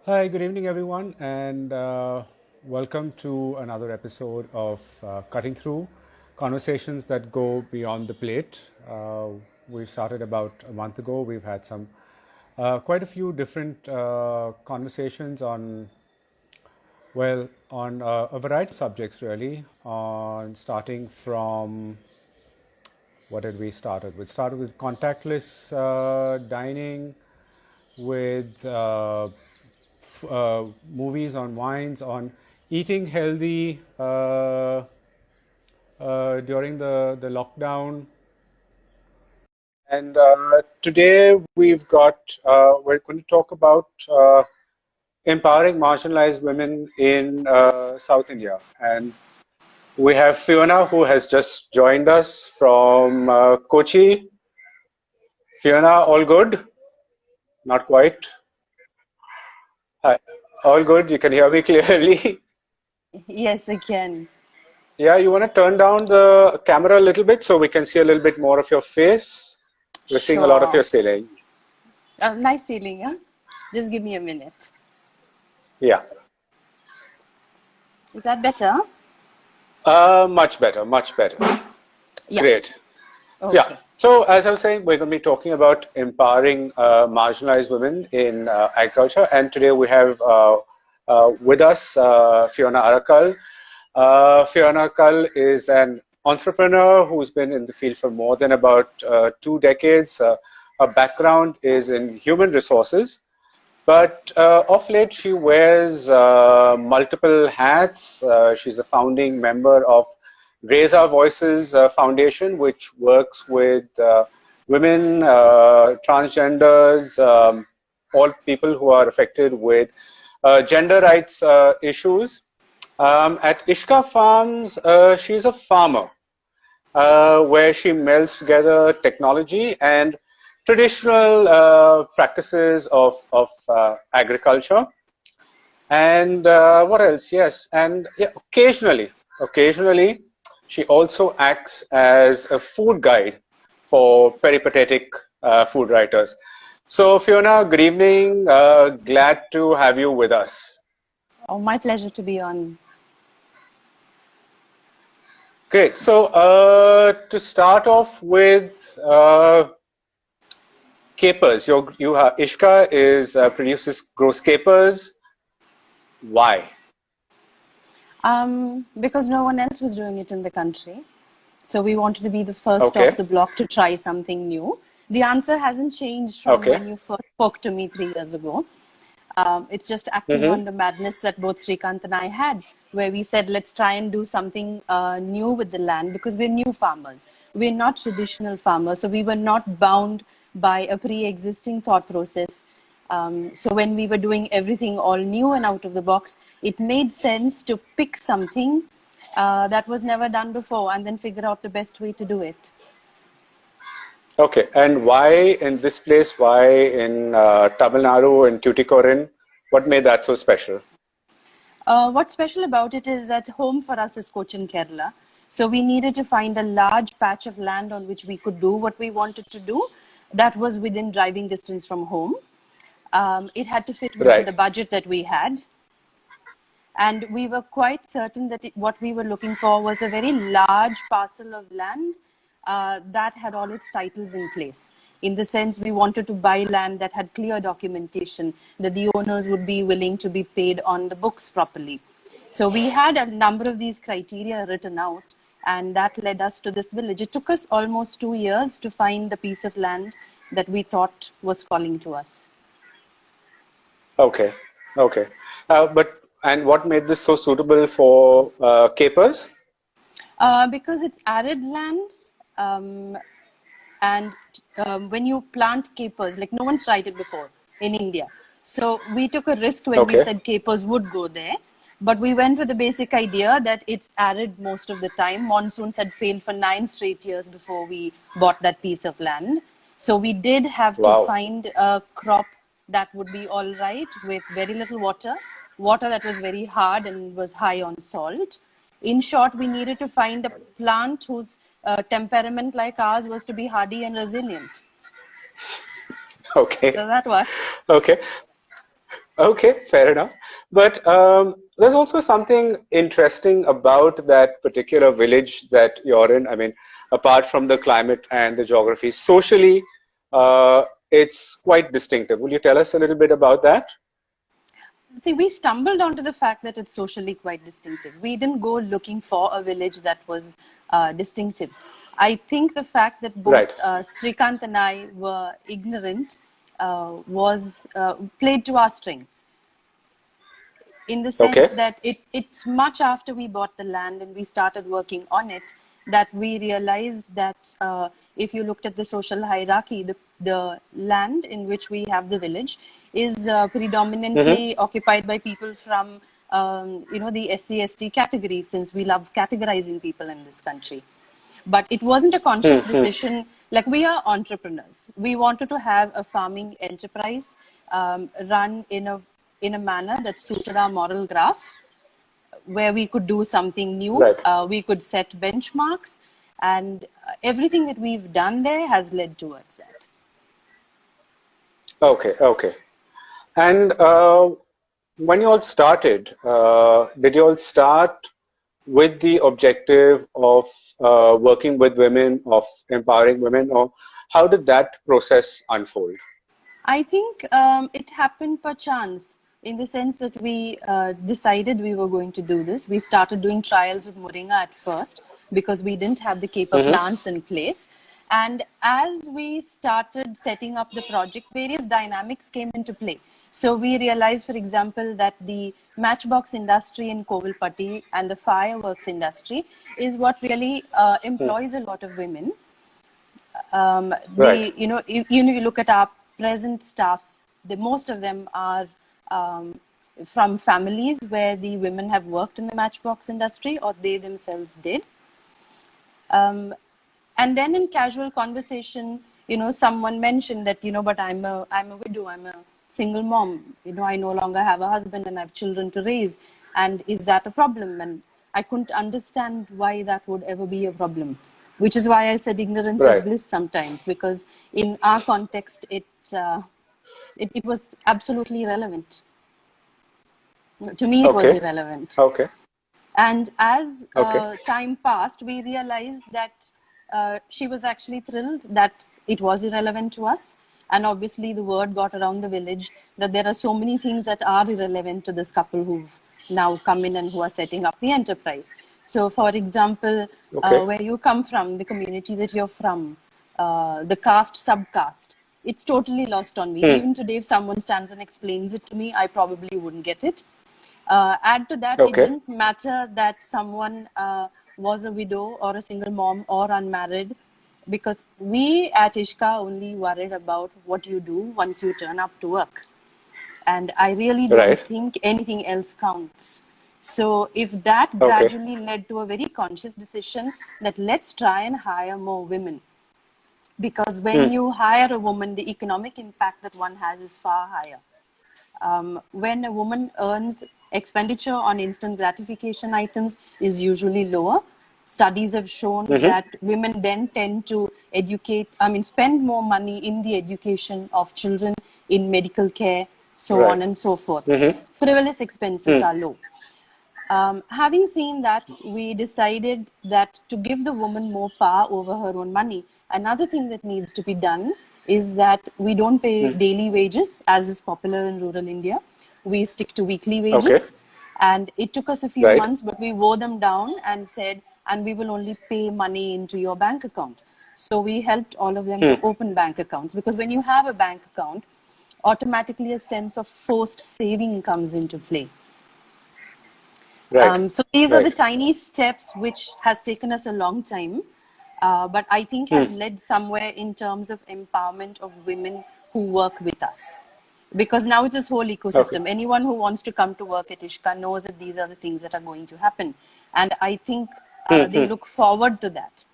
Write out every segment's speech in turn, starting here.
Hi, good evening, everyone, and welcome to another episode of Cutting Through Conversations that Go Beyond the Plate. We started about a month ago. We've had quite a few different conversations on a variety of subjects, really, on starting from what did we start with? We started with contactless dining, with movies on wines, on eating healthy during the lockdown. And today we're going to talk about empowering marginalized women in South India. And we have Fiona, who has just joined us from Kochi. Fiona, all good? Not quite. Hi. All good. You can hear me clearly. Yes, I can. Yeah, you want to turn down the camera a little bit so we can see a little bit more of your face. We're seeing a lot of Sure. your ceiling. Nice feeling, yeah? Just give me a minute. Yeah. Is that better? Much better, much better. Yeah. Great. Yeah. Okay. So, as I was saying, we're going to be talking about empowering marginalized women in agriculture. And today we have with us Fiona Arakal. Fiona Arakal is an entrepreneur who's been in the field for more than about 2 decades. Her background is in human resources. But of late, she wears multiple hats. She's a founding member of Raise Our Voices Foundation, which works with women, transgenders, all people who are affected with gender rights issues. At Ishka Farms, she's a farmer where she melds together technology and traditional practices of agriculture. And what else? Yes, and yeah, occasionally, she also acts as a food guide for peripatetic food writers. So, Fiona, good evening. Glad to have you with us. Oh, my pleasure to be on. Great. So, to start off with, capers. Ishka is produces grows capers. Why? Because no one else was doing it in the country. So we wanted to be the first Okay. off the block to try something new. The answer hasn't changed from Okay. when you first spoke to me 3 years ago. It's just acting Mm-hmm. on the madness that both Srikanth and I had, where we said, let's try and do something new with the land because we're new farmers. We're not traditional farmers. So we were not bound by a pre existing thought process. So when we were doing everything all new and out of the box, it made sense to pick something that was never done before and then figure out the best way to do it. Okay. And why in this place? Why in Tamil Nadu in Tuticorin? What made that so special? What's special about it is that home for us is Cochin, Kerala. So we needed to find a large patch of land on which we could do what we wanted to do. That was within driving distance from home. It had to fit within Right. the budget that we had. And we were quite certain that what we were looking for was a very large parcel of land that had all its titles in place. In the sense, we wanted to buy land that had clear documentation, that the owners would be willing to be paid on the books properly. So we had a number of these criteria written out, and that led us to this village. It took us almost 2 years to find the piece of land that we thought was calling to us. Okay. Okay. But and what made this so suitable for capers? Because it's arid land, um, and when you plant capers, like no one's tried it before in India. So we took a risk when we Okay. said capers would go there. But we went with the basic idea that it's arid most of the time. Monsoons had failed for 9 straight years before we bought that piece of land. So we did have to Wow. find a crop that would be all right with very little water, water that was very hard and was high on salt. In short, we needed to find a plant whose temperament, like ours, was to be hardy and resilient. Okay. So that worked. Okay. Okay, fair enough. But there's also something interesting about that particular village that you're in. I mean, apart from the climate and the geography, socially, it's quite distinctive. Will you tell us a little bit about that? See, we stumbled onto the fact that it's socially quite distinctive. We didn't go looking for a village that was distinctive. I think the fact that both Right. Srikant and I were ignorant was played to our strengths, in the sense Okay. that it's much after we bought the land and we started working on it that we realized that if you looked at the social hierarchy, the land in which we have the village is Mm-hmm. predominantly occupied by people from the SC/ST category, since we love categorizing people in this country. But it wasn't a conscious Mm-hmm. decision. Like, we are entrepreneurs, we wanted to have a farming enterprise run in a manner that suited our moral graph, where we could do something new, Right. we could set benchmarks, and everything that we've done there has led towards that. Okay. Okay. And when you all started, did you all start with the objective of working with women, of empowering women, or how did that process unfold? I think it happened per chance, in the sense that we decided we were going to do this. We started doing trials with Moringa at first because we didn't have the caper Mm-hmm. plants in place. And as we started setting up the project, various dynamics came into play. So we realized, for example, that the matchbox industry in Kovilpatti and the fireworks industry is what really employs a lot of women. Right. You look at our present staffs, most of them are from families where the women have worked in the matchbox industry or they themselves did. And then in casual conversation, someone mentioned that, but I'm a widow, I'm a single mom, I no longer have a husband and I have children to raise. And is that a problem? And I couldn't understand why that would ever be a problem, which is why I said ignorance is Right. bliss sometimes, because in our context, it was absolutely irrelevant. To me, it was Okay. irrelevant. Okay. And as Okay. time passed, we realized that she was actually thrilled that it was irrelevant to us. And obviously, the word got around the village that there are so many things that are irrelevant to this couple who've now come in and who are setting up the enterprise. So, for example, Okay. where you come from, the community that you're from, the caste, subcaste, it's totally lost on me. Hmm. Even today, if someone stands and explains it to me, I probably wouldn't get it. Add to that, it Okay. didn't matter that someone was a widow or a single mom or unmarried, because we at Ishka only worried about what you do once you turn up to work. And I really don't Right. think anything else counts. So if that Okay. gradually led to a very conscious decision that let's try and hire more women, because when Hmm. you hire a woman, the economic impact that one has is far higher. When a woman earns, expenditure on instant gratification items is usually lower. Studies have shown Mm-hmm. that women then tend to spend more money in the education of children, in medical care, so Right. on and so forth. Mm-hmm. Frivolous expenses Hmm. are low. Having seen that, we decided that to give the woman more power over her own money, another thing that needs to be done is that we don't pay Hmm. daily wages, as is popular in rural India. We stick to weekly Okay. wages. And it took us a few Right. months, but we wore them down and said, and we will only pay money into your bank account. So we helped all of them to Hmm. open bank accounts, because when you have a bank account, automatically a sense of forced saving comes into play. Right. So these are the Right. tiny steps which has taken us a long time, but I think Hmm. has led somewhere in terms of empowerment of women who work with us. Because now it's this whole Okay. ecosystem. Anyone who wants to come to work at Ishka knows that these are the things that are going to happen. And I think Hmm. they Hmm. look forward to that.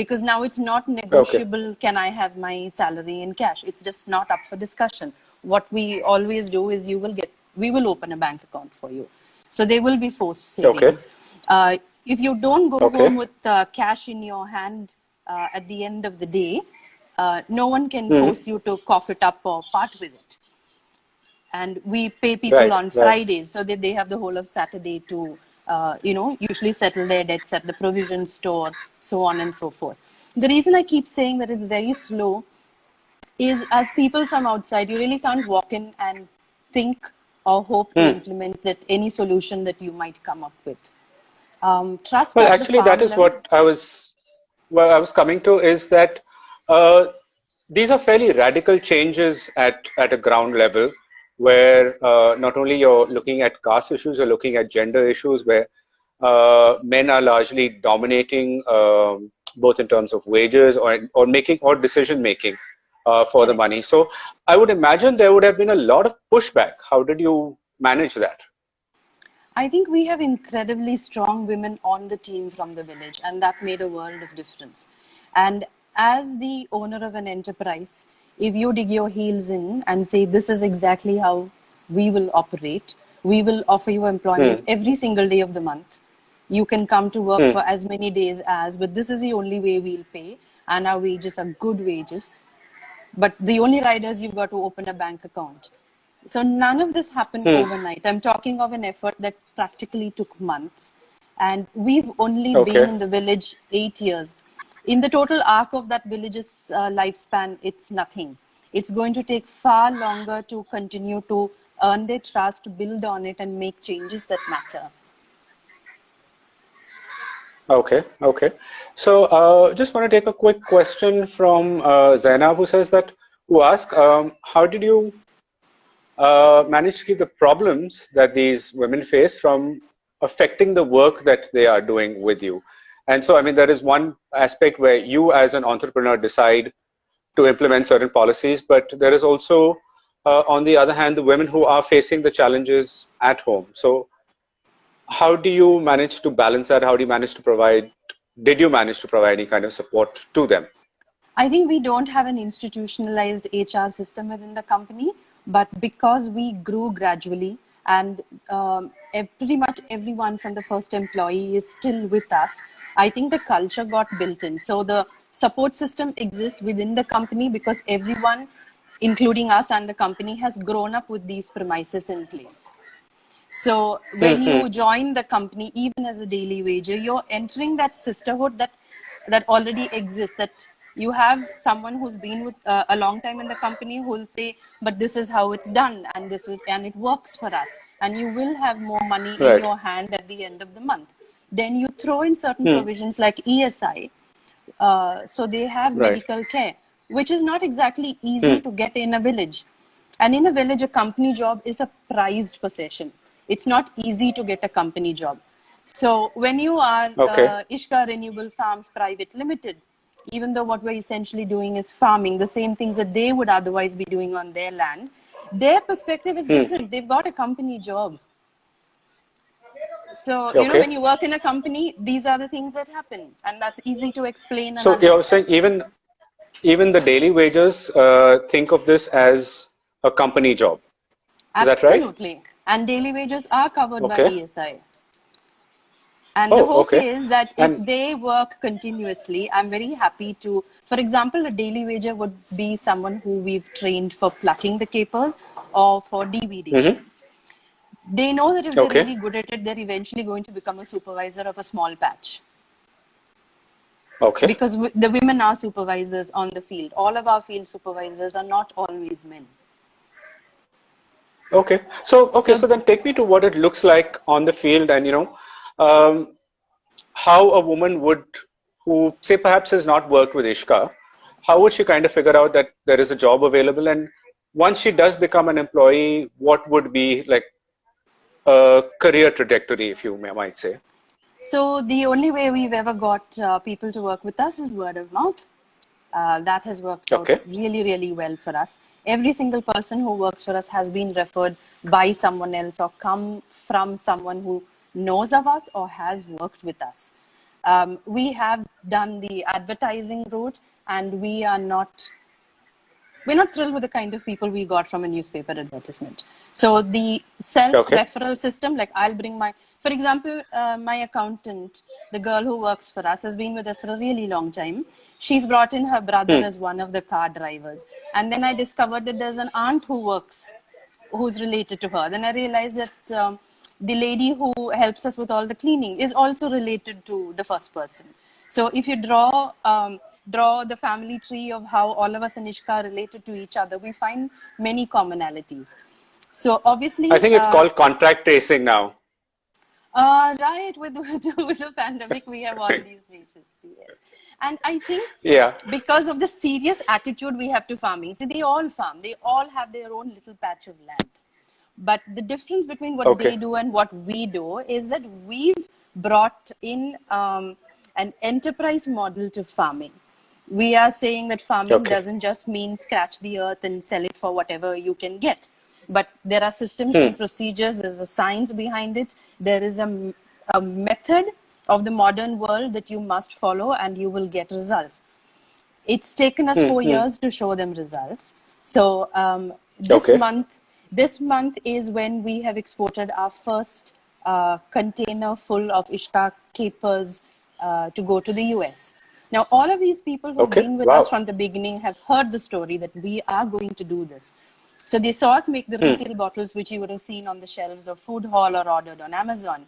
Because now it's not Okay. negotiable, can I have my salary in cash? It's just not up for discussion. What we always do is we will open a bank account for you. So there will be forced Okay. savings. If you don't go Okay. home with cash in your hand at the end of the day, no one can Hmm. force you to cough it up or part with it. and we pay people Right, on right. Fridays so that they have the whole of Saturday to, usually settle their debts at the provision store, so on and so forth. The reason I keep saying that it's very slow is, as people from outside, you really can't walk in and think or hope to implement that any solution that you might come up with. Trust Well, at the actually, that farm is level. what I was coming to, is that uh, these are fairly radical changes at a ground level, where not only you're looking at caste issues, you're looking at gender issues, where men are largely dominating, both in terms of wages or making or decision making for the money. Correct. So I would imagine there would have been a lot of pushback. How did you manage that? I think we have incredibly strong women on the team from the village, and that made a world of difference. And as the owner of an enterprise, if you dig your heels in and say, this is exactly how we will operate, we will offer you employment Hmm. every single day of the month. You can come to work Hmm. for as many days as, but this is the only way we'll pay, and our wages are good wages. But the only rider is you've got to open a bank account. So none of this happened Hmm. overnight. I'm talking of an effort that practically took months. And we've only been Okay. in the village 8 years. In the total arc of that village's lifespan, it's nothing. It's going to take far longer to continue to earn their trust, build on it, and make changes that matter. Okay, okay. So, just want to take a quick question from Zainab, who asked, how did you manage to keep the problems that these women face from affecting the work that they are doing with you? And so, I mean, there is one aspect where you, as an entrepreneur, decide to implement certain policies, but there is also, on the other hand, the women who are facing the challenges at home. So, how do you manage to balance that? How do you manage to provide, did you manage to provide any kind of support to them? I think we don't have an institutionalized HR system within the company, but because we grew gradually and pretty much everyone from the first employee is still with us, I think the culture got built in. So the support system exists within the company because everyone, including us and the company, has grown up with these premises in place. So when Hmm. you join the company, even as a daily wager, you're entering that sisterhood that already exists. That you have someone who's been with a long time in the company who will say, "But this is how it's done, and it works for us." And you will have more money in Right. your hand at the end of the month. Then you throw in certain Hmm. provisions like ESI, so they have Right. medical care, which is not exactly Hmm. easy to get in a village. And in a village, a company job is a prized possession. It's not easy to get a company job. So when you are Okay. Ishka Renewable Farms Private Limited, even though what we're essentially doing is farming, the same things that they would otherwise be doing on their land, their perspective is Hmm. different. They've got a company job. So, Okay. when you work in a company, these are the things that happen. And that's easy to explain and So you're understand. saying even the daily wages think of this as a company job. Is that right? Absolutely. And daily wages are covered by Okay. ESI. And the Oh, hope okay. is that if And they work continuously, I'm very happy to, for example, a daily wager would be someone who we've trained for plucking the capers or for DVDing. mhm. They know that if they're Okay. really good at it, they're eventually going to become a supervisor of a small patch. Okay. Because the women are supervisors on the field. All of our field supervisors are not always men. Okay. So So then take me to what it looks like on the field, and um, how a woman would, who say perhaps has not worked with Ishka, how would she kind of figure out that there is a job available? And once she does become an employee, what would be like a career trajectory, if you might say? So the only way we've ever got people to work with us is word of mouth. That has worked out Okay. really, really well for us. Every single person who works for us has been referred by someone else or come from someone who knows of us or has worked with us. We have done the advertising route, and we're not thrilled with the kind of people we got from a newspaper advertisement. So the Okay. self-referral system, like I'll bring for example, my accountant, the girl who works for us, has been with us for a really long time. She's brought in her brother Hmm. as one of the car drivers. And then I discovered that there's an aunt who works who's related to her. Then I realized that the lady who helps us with all the cleaning is also related to the first person. So if you draw the family tree of how all of us in Ishka are related to each other, we find many commonalities. So I obviously, think it's called contract tracing now. right, with the pandemic, we have all these bases. Yes. And I think Yeah. because of the serious attitude we have to farming, see, they all farm, they all have their own little patch of land. But the difference between what Okay. they do and what we do is that we've brought in an enterprise model to farming. We are saying that farming Okay. doesn't just mean scratch the earth and sell it for whatever you can get. But there are systems and procedures, there's a science behind it, there is a method of the modern world that you must follow and you will get results. It's taken us 4 years to show them results. So Okay. this month is when we have exported our first container full of Ishka capers to go to the US. Now, all of these people who've Okay. been with us Wow. from the beginning have heard the story that we are going to do this. So they saw us make the retail bottles, which you would have seen on the shelves of Food Hall or ordered on Amazon.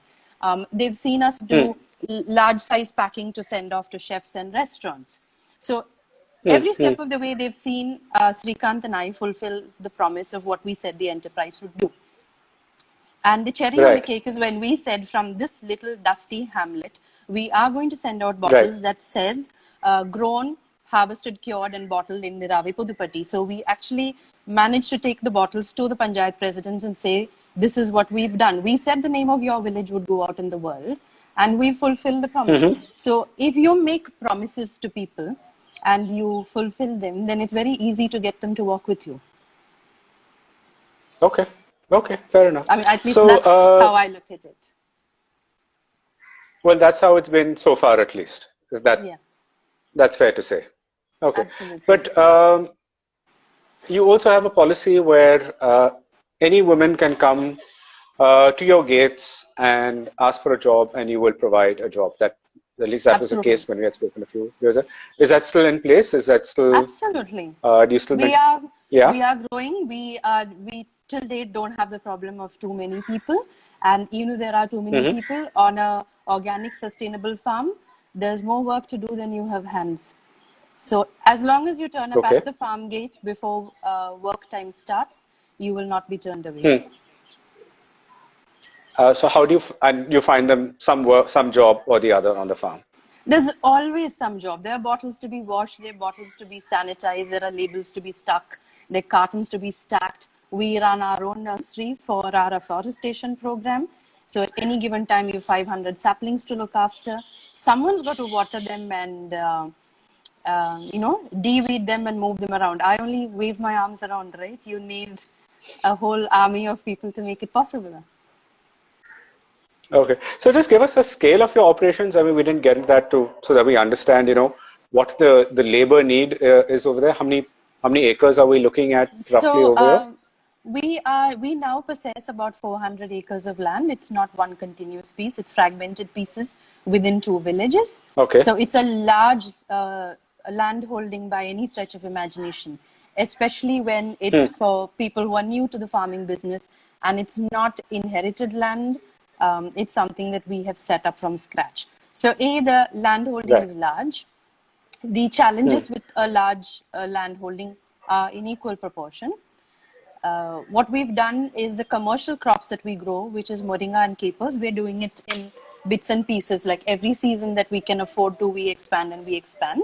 They've seen us do large size packing to send off to chefs and restaurants. So every step of the way, they've seen Srikant and I fulfill the promise of what we said the enterprise would do. And the cherry on the Right. cake is when we said from this little dusty hamlet, we are going to send out Right. bottles that says grown, harvested, cured and bottled in Niravi Pudupatti. So we actually managed to take the bottles to the Panchayat president and say, this is what we've done. We said the name of your village would go out in the world and we fulfill the promise. So if you make promises to people and you fulfill them, then it's very easy to get them to walk with you. Okay. Okay. Fair enough. I mean, at least So, that's how I look at it. well, that's how it's been so far, at least. Yeah. That's fair to say. Okay. Absolutely. But you also have a policy where any woman can come to your gates and ask for a job, and you will provide a job. That at least that was the Absolutely. case when we had spoken a few years ago. Is that still in place? Is that still? Absolutely. Do you still? We are Yeah. growing. We till date don't have the problem of too many people, and there are too many people on a organic sustainable farm. There's more work to do than you have hands. So as long as you turn up Okay. at the farm gate before work time starts, you will not be turned away. So how do you find them some work, some job or the other on the farm? There's always some job. There are bottles to be washed, there are bottles to be sanitized, there are labels to be stuck, there are cartons to be stacked. We run our own nursery for our afforestation program. So at any given time, you have 500 saplings to look after. Someone's got to water them and, de-weed them and move them around. I only wave my arms around, right? You need a whole army of people to make it possible. Okay. So just give us a scale of your operations. I mean, we didn't get that so that we understand, what the labor need is over there. How many acres are we looking at roughly So over here? we now possess about 400 acres of land. It's not one continuous piece. It's fragmented pieces within 2 villages. Okay. So it's a large land holding by any stretch of imagination, especially when it's for people who are new to the farming business and it's not inherited land. It's something that we have set up from scratch. So the land holding is large. The challenges with a large land holding are in equal proportion. What we've done is the commercial crops that we grow, which is moringa and capers, we're doing it in bits and pieces. Like every season that we can afford to, we expand and we expand.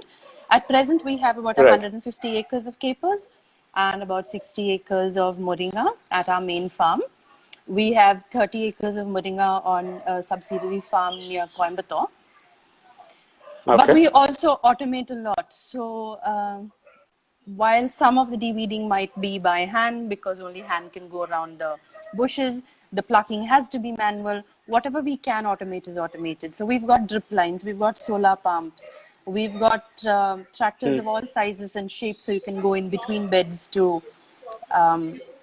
At present, we have about 150 acres of capers and about 60 acres of moringa at our main farm. We have 30 acres of moringa on a subsidiary farm near Coimbatore. But we also automate a lot. So while some of the de-weeding might be by hand because only hand can go around the bushes, the plucking has to be manual. Whatever we can automate is automated. So we've got drip lines, we've got solar pumps, we've got tractors of all sizes and shapes so you can go in between beds to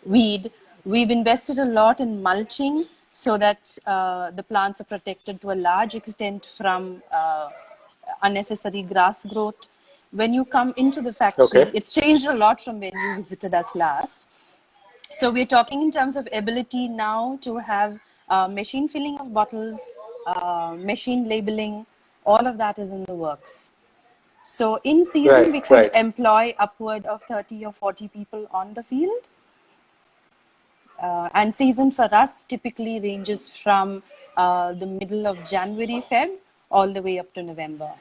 weed. We've invested a lot in mulching so that the plants are protected to a large extent from unnecessary grass growth. When you come into the factory, it's changed a lot from when you visited us last. So we're talking in terms of ability now to have machine filling of bottles, machine labeling, all of that is in the works. So in season, Right, we could right. employ upward of 30 or 40 people on the field. And season for us typically ranges from the middle of January, Feb, all the way up to November.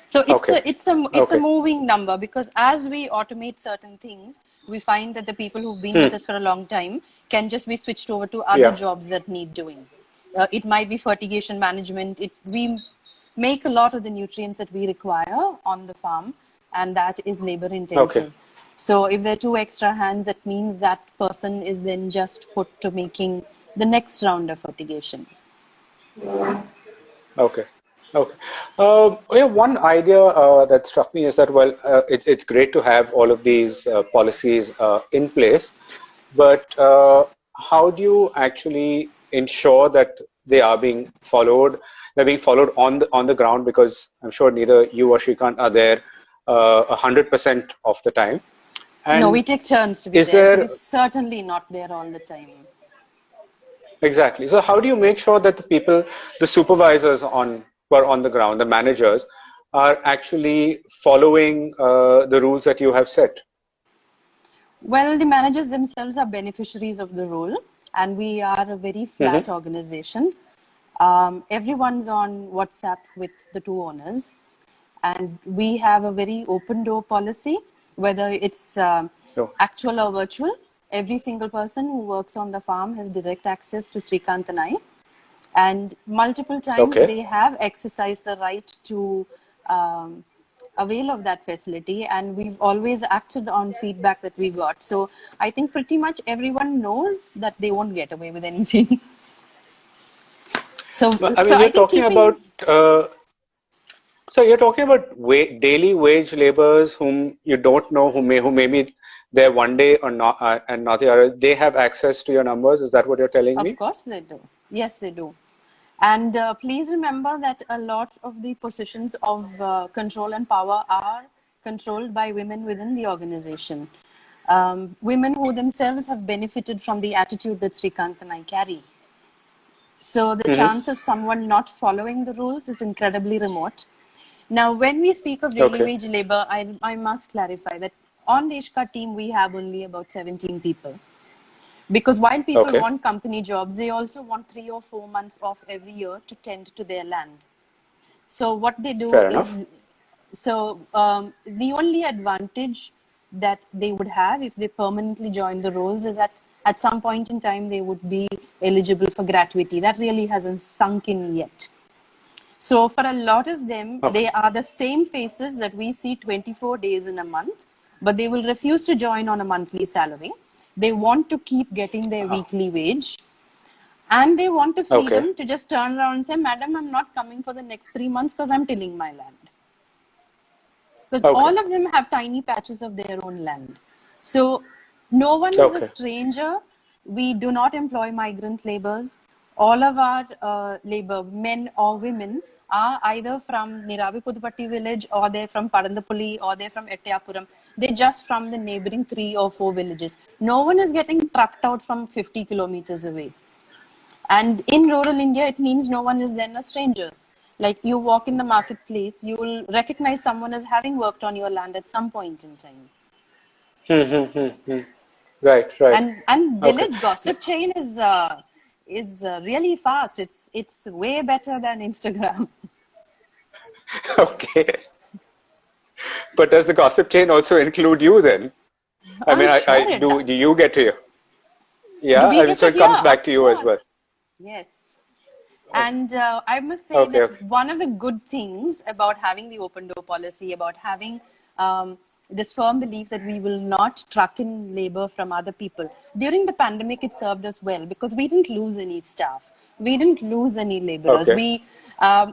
So Okay, it's a okay. moving number, because as we automate certain things, we find that the people who've been with us for a long time can just be switched over to other Yeah. jobs that need doing. It might be fertigation management. We make a lot of the nutrients that we require on the farm, and that is labor Okay. intensive. So if there are two extra hands, that means that person is then just put to making the next round of fertigation. Okay. Okay. One idea that struck me is that, well, it's great to have all of these policies in place, but how do you actually ensure that they are being followed? They're being followed on the ground, because I'm sure neither you or Shrikant are there 100% of the time. No, we And take turns to be is there. So we're there certainly not there all the time. exactly? So how do you make sure that the people, the supervisors who are on the ground, the managers, are actually following the rules that you have set? Well, the managers themselves are beneficiaries of the role, and we are a very flat Mm-hmm. organization. Everyone's on WhatsApp with the two owners, and we have a very open door policy, whether it's So, actual or virtual. Every single person who works on the farm has direct access to Srikant and I. And multiple times okay. they have exercised the right to um, avail of that facility, and we've always acted on feedback that we got. So I think pretty much everyone knows that they won't get away with anything. so But, I so mean, I think keeping uh, you're talking about daily wage laborers whom you don't know, who may be there one day or not, and not the other. They have access to your numbers. Is that what you're telling Of me? course they do. Yes, they do. And please remember that a lot of the positions of control and power are controlled by women within the organization. Women who themselves have benefited from the attitude that Srikant and I carry. So the Mm-hmm. chance of someone not following the rules is incredibly remote. Now, when we speak of daily Okay. wage labor, I must clarify that on the Ishka team, we have only about 17 people. Because while people Okay. want company jobs, they also want 3 or 4 months off every year to tend to their land. So what they do Fair enough. is, the only advantage that they would have if they permanently join the roles is that at some point in time they would be eligible for gratuity. That really hasn't sunk in yet. So for a lot of them, Okay. they are the same faces that we see 24 days in a month, but they will refuse to join on a monthly salary. They want to keep getting their weekly wage, and they want the Okay. freedom to just turn around and say, Madam, I'm not coming for the next 3 months because I'm tilling my land. Because Okay. all of them have tiny patches of their own land. So no one is a Okay. stranger. We do not employ migrant laborers. All of our labor, men or women, are either from Niravi Pudupatti village, or they're from Padandapulli, or they're from Ettayapuram. They're just from the neighboring 3 or 4 villages. No one is getting trucked out from 50 kilometers away. And in rural India, it means no one is then a stranger. Like you walk in the marketplace, you will recognize someone as having worked on your land at some point in time. Right. Right. And Okay. village gossip chain is really fast. It's way better than Instagram. Okay. But does the gossip chain also include you then? I mean, I'm sure it do does. you get to hear? Do Yeah, we I mean, get so to it hear? comes back Of to you as course. well. Yes. And I must say Okay, that okay. one of the good things about having the open door policy, about having this firm belief that we will not truck in labor from other people. During the pandemic, it served us well because we didn't lose any staff. We didn't lose any laborers. Okay.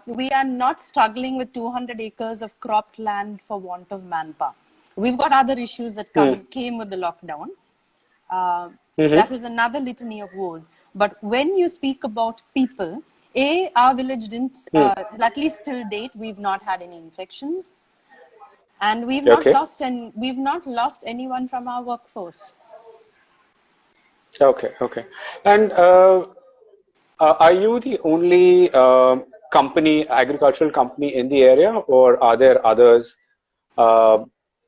We are not struggling with 200 acres of cropped land for want of manpower. We've got other issues that came with the lockdown. Uh, that Mm-hmm. was another litany of woes. But when you speak about people, our village didn't, at least till date, we've not had any infections, and Okay. we've not lost anyone from our workforce. Okay, okay. And are you the only company, agricultural company in the area, or are there others uh,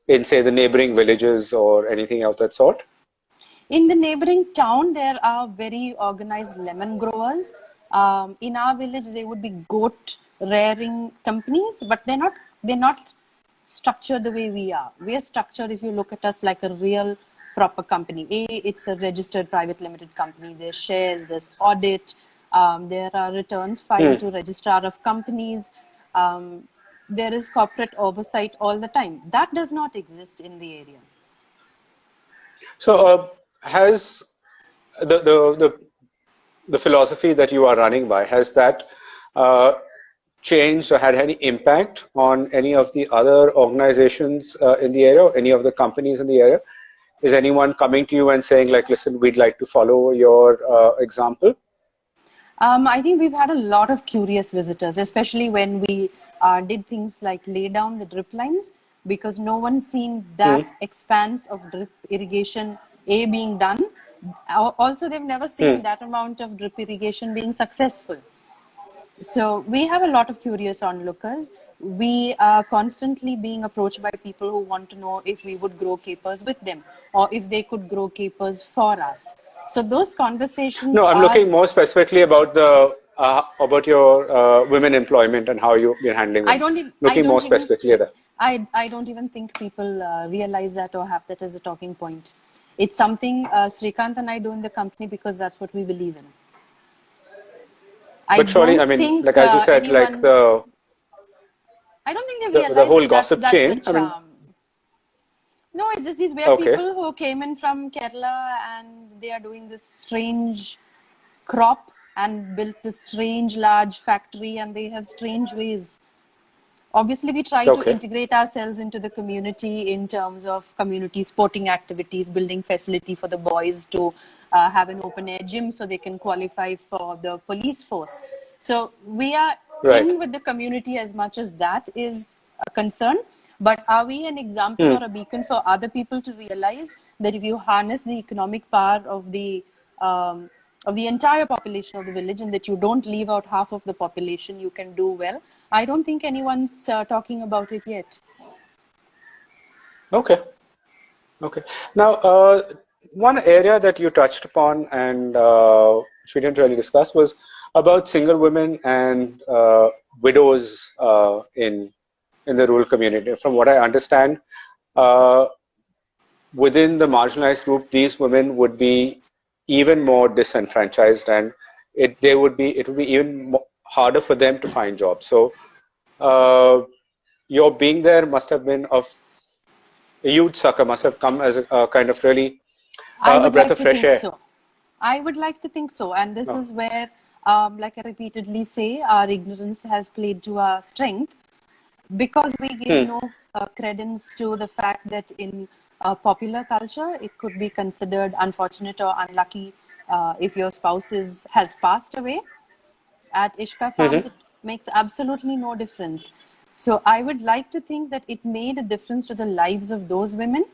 in, say, the neighboring villages or anything else that sort? In the neighboring town, there are very organized lemon growers. In our village, they would be goat rearing companies, but they're not structured the way we are. We are structured, if you look at us, like a real proper company. It's a registered private limited company. There's shares, there's audit, there are returns filed Hmm. to registrar of companies. Um, there is corporate oversight all the time. That does not exist in the area. So, has the philosophy that you are running by, has that uh, changed or had any impact on any of the other organizations in the area, or any of the companies in the area? Is anyone coming to you and saying, like, listen, we'd like to follow your example? I think we've had a lot of curious visitors, especially when we did things like lay down the drip lines, because no one's seen Hmm. that expanse of drip irrigation being done. Also, they've never Hmm. seen that amount of drip irrigation being successful. So we have a lot of curious onlookers. We are constantly being approached by people who want to know if we would grow capers with them or if they could grow capers for us. So those No, conversations I'm are. looking more specifically about the about your women employment and how you're handling I them. don't even, I Looking more don't even, specifically at that. I don't even think people realize that or have that as a talking point. It's something Srikanth and I do in the company because that's what we believe in. I But surely, I don't mean, think like as you said, like anyone's. I don't think they've the realized whole it. gossip That's the chain. I mean, charm. No, it's just these weird okay, people who came in from Kerala and they are doing this strange crop and built this strange large factory and they have strange ways. Obviously, we try to okay, integrate ourselves into the community in terms of community sporting activities, building facility for the boys to have an open air gym so they can qualify for the police force. So we are right. in with the community as much as that is a concern. But are we an example Hmm. or a beacon for other people to realize that if you harness the economic power um, of the entire population of the village and that you don't leave out half of the population, you can do well. I don't think anyone's talking about it yet. Okay, okay. Now, one area that you touched upon and which we didn't really discuss was about single women and widows in the rural community. From what I understand, uh, within the marginalized group, these women would be even more disenfranchised, and it would be even harder for them to find jobs. So, your being there must have been of a huge succor, must have come as a kind of really I a would breath like of to fresh think air. so. I would like to think so. And this No. is where, like I repeatedly say, our ignorance has played to our strength because we give Hmm. no credence to the fact that in popular culture, it could be considered unfortunate or unlucky if your has passed away. At Ishka Farms, Hmm. it makes absolutely no difference. So I would like to think that it made a difference to the lives of those women,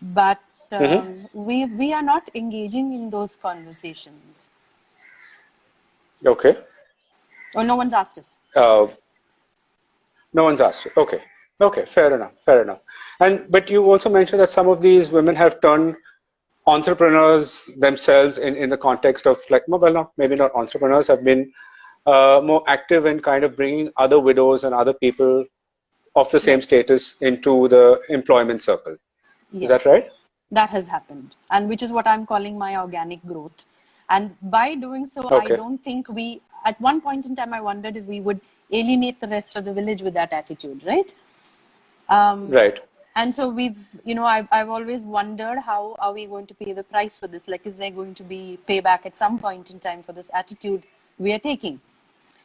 but Hmm. we are not engaging in those conversations, Okay. or no one's asked us. Uh, no one's asked you. Okay. Okay. Fair enough. Fair enough. And but you also mentioned that some of these women have turned entrepreneurs themselves in the context of like, well, not, maybe not entrepreneurs, have been more active in kind of bringing other widows and other people of the same Yes, status into the employment circle. Is that yes, right? that has happened, and which is what I'm calling my organic growth. And by doing so, I Okay. don't think we. At one point in time, I wondered if we would alienate the rest of the village with that attitude, right? Um, Right. and so I've always wondered how are we going to pay the price for this? Like, is there going to be payback at some point in time for this attitude we are taking?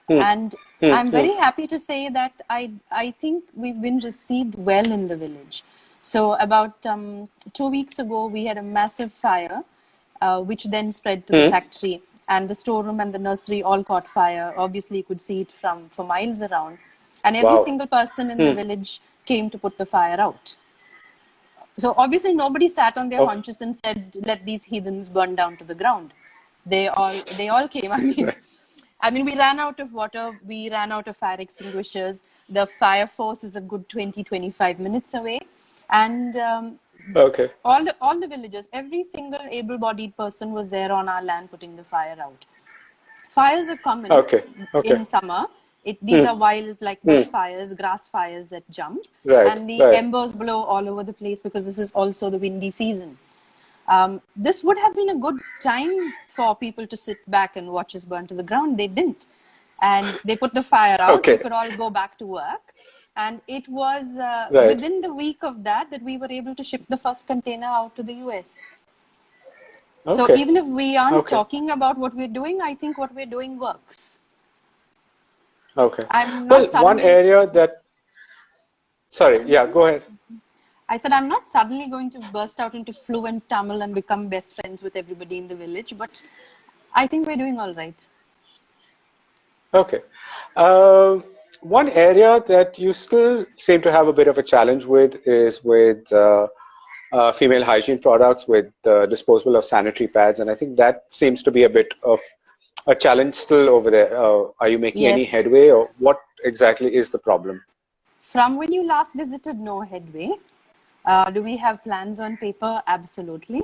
Hmm. And Hmm. I'm Hmm. very happy to say that I think we've been received well in the village. So about 2 weeks ago, we had a massive fire, which then spread to the Hmm. factory, and the storeroom and the nursery all caught fire. Obviously, you could see it from for miles around, and every Wow. single person in the Hmm. village came to put the fire out. So obviously nobody sat on their Oh, haunches and said, "Let these heathens burn down to the ground." They all came. right. We ran out of water. We ran out of fire extinguishers. The fire force is a good 20-25 minutes away, and Okay. all the villagers, every single able-bodied person was there on our land putting the fire out. Fires are common Okay. Okay. in summer. These Hmm. are wild, like bush Hmm. fires, grass fires that jump, Right. and the Right. embers blow all over the place because this is also the windy season. This would have been a good time for people to sit back and watch us burn to the ground. They didn't. And they put the fire out. We Okay. could all go back to work. And it was Right. within the week of that we were able to ship the first container out to the US. So Okay. even if we aren't Okay. talking about what we're doing, I think what we're doing works. Okay. I'm not Well, one suddenly, area that, sorry, Continue, yeah, go please. ahead. I said, I'm not suddenly going to burst out into fluent Tamil and become best friends with everybody in the village, but I think we're doing all right. Okay. Uh, One area that you still seem to have a bit of a challenge with is with female hygiene products, with disposal of sanitary pads, and I think that seems to be a bit of a challenge still over there. Are you making any Yes. headway, or what exactly is the problem? From when you last visited, no headway. Do we have plans on paper? Absolutely.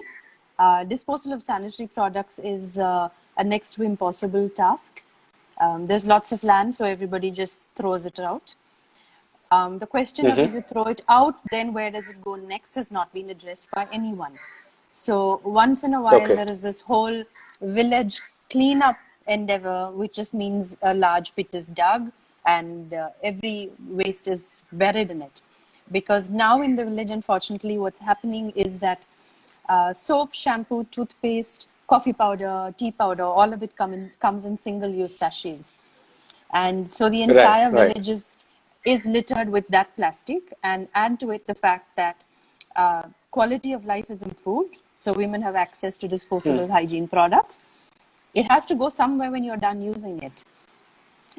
Disposal of sanitary products is a next to impossible task. There's lots of land, so everybody just throws it out. The question of if Hmm. you throw it out, then where does it go next has not been addressed by anyone. So once in a while, Okay. there is this whole village cleanup endeavor, which just means a large pit is dug and every waste is buried in it. Because now in the village, unfortunately, what's happening is that soap, shampoo, toothpaste, coffee powder, tea powder, all of it comes in single-use sachets. And so the Right. entire Right. village is littered with that plastic, and add to it the fact that quality of life is improved. So women have access to Hmm. disposable hygiene products. It has to go somewhere when you're done using it.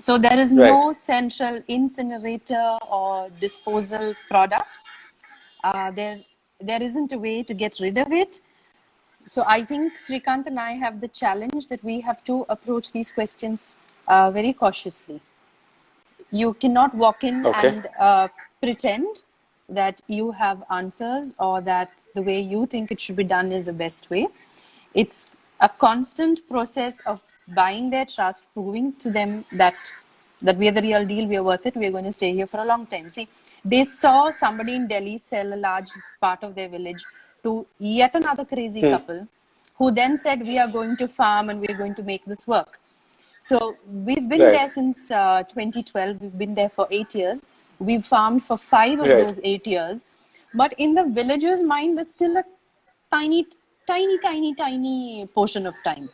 So there is Right. no central incinerator or disposal product. There isn't a way to get rid of it. So I think Srikant and I have the challenge that we have to approach these questions very cautiously. You cannot walk in Okay. and pretend that you have answers or that the way you think it should be done is the best way. It's a constant process of buying their trust, proving to them that we are the real deal, we are worth it, we are going to stay here for a long time. See, they saw somebody in Delhi sell a large part of their village to yet another crazy Hmm. couple who then said, we are going to farm and we are going to make this work. So we've been Right. there since 2012. We've been there for 8 years. We've farmed for 5 of Right. those 8 years. But in the villagers' mind, that's still a tiny, tiny, tiny, tiny portion of time.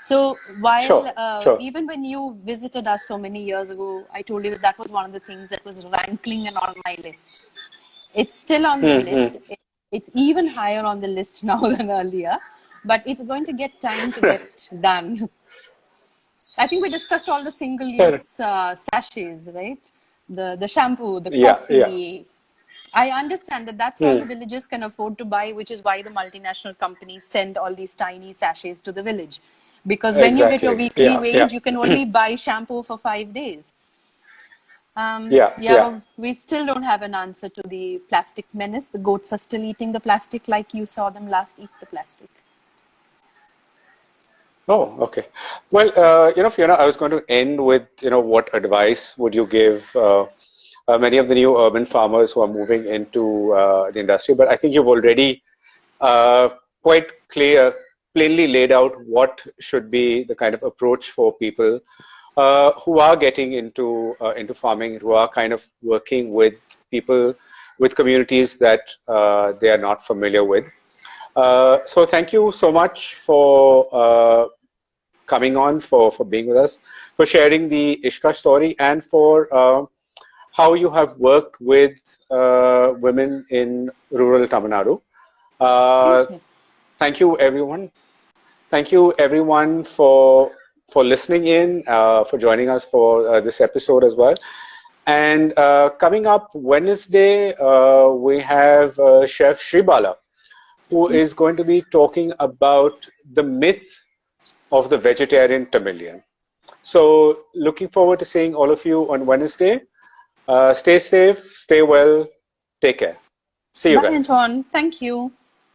So while Sure. Sure. even when you visited us so many years ago, I told you that that was one of the things that was rankling and on my list. It's still on the Hmm. Hmm. list. It's even higher on the list now than earlier, but it's going to get time to Right. get done. I think we discussed all the Fair. single-use sachets, right? The shampoo, the Yeah. Yeah. coffee. I understand that that's all Hmm. the villagers can afford to buy, which is why the multinational companies send all these tiny sachets to the village. Because when you get your Exactly. weekly Yeah. Yeah. wage, you can only buy shampoo for 5 days. Yeah. Yeah, Yeah. but we still don't have an answer to the plastic menace. The goats are still eating the plastic like you saw them last eat the plastic. Oh, okay. Well, Fiona, I was going to end with, what advice would you give many of the new urban farmers who are moving into the industry? But I think you've already uh, quite plainly laid out what should be the kind of approach for people who are getting into farming, who are kind of working with people, with communities that they are not familiar with. So thank you so much for coming on, for being with us, for sharing the Ishka story, and for how you have worked with women in rural Tamil Nadu. Uh, Thank you. Thank you, everyone. Thank you, everyone, for listening in, for joining us for this episode as well. And coming up Wednesday, we have Chef Shribala, who is going to be talking about the myth of the vegetarian chameleon. So, looking forward to seeing all of you on Wednesday. Stay safe, stay well, take care. See you Bye, guys. Antoine. Thank you.